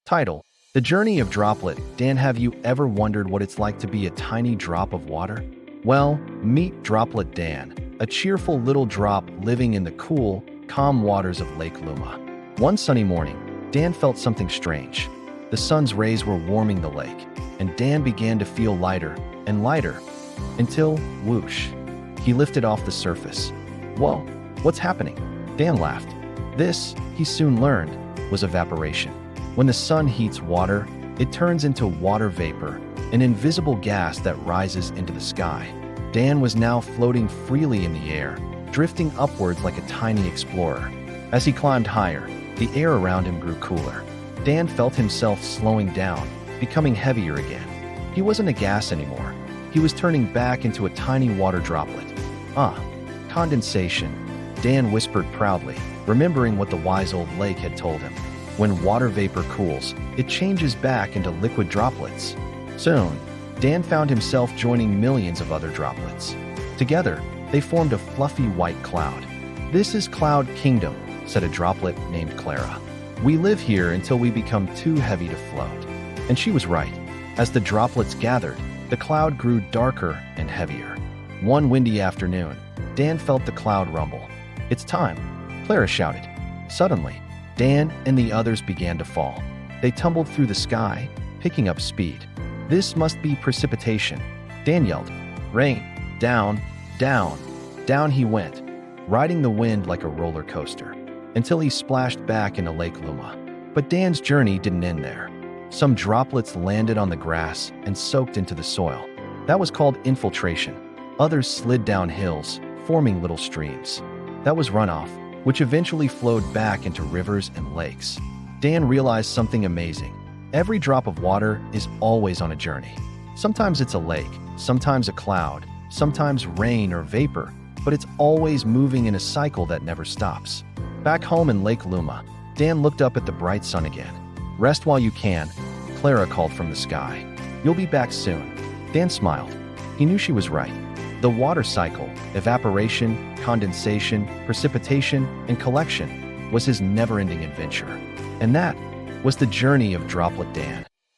Title: The Journey of Droplet Dan. Have you ever wondered what it's like to be a tiny drop of water? Well, meet Droplet Dan, a cheerful little drop living in the cool, calm waters of Lake Luma. One sunny morning, Dan felt something strange. The sun's rays were warming the lake, and Dan began to feel lighter and lighter, until, whoosh, he lifted off the surface. Whoa, what's happening? Dan laughed. This, he soon learned, was evaporation. When the sun heats water, it turns into water vapor, an invisible gas that rises into the sky. Dan was now floating freely in the air, drifting upwards like a tiny explorer. As he climbed higher, the air around him grew cooler. Dan felt himself slowing down, becoming heavier again. He wasn't a gas anymore. He was turning back into a tiny water droplet. Condensation, Dan whispered proudly, remembering what the wise old lake had told him. When water vapor cools, it changes back into liquid droplets. Soon, Dan found himself joining millions of other droplets. Together, they formed a fluffy white cloud. "This is Cloud Kingdom," said a droplet named Clara. "We live here until we become too heavy to float." And she was right. As the droplets gathered, the cloud grew darker and heavier. One windy afternoon, Dan felt the cloud rumble. "It's time," Clara shouted. Suddenly, Dan and the others began to fall. They tumbled through the sky, picking up speed. "This must be precipitation," Dan yelled. "Rain! Down, down, down he went, riding the wind like a roller coaster, until he splashed back into Lake Luma." But Dan's journey didn't end there. Some droplets landed on the grass and soaked into the soil. That was called infiltration. Others slid down hills, forming little streams. That was runoff, which eventually flowed back into rivers and lakes. Dan realized something amazing. Every drop of water is always on a journey. Sometimes it's a lake, sometimes a cloud, sometimes rain or vapor, but it's always moving in a cycle that never stops. Back home in Lake Luma, Dan looked up at the bright sun again. "Rest while you can," Clara called from the sky. "You'll be back soon." Dan smiled. He knew she was right. The water cycle, evaporation, condensation, precipitation, and collection, was his never-ending adventure. And that was the journey of Droplet Dan.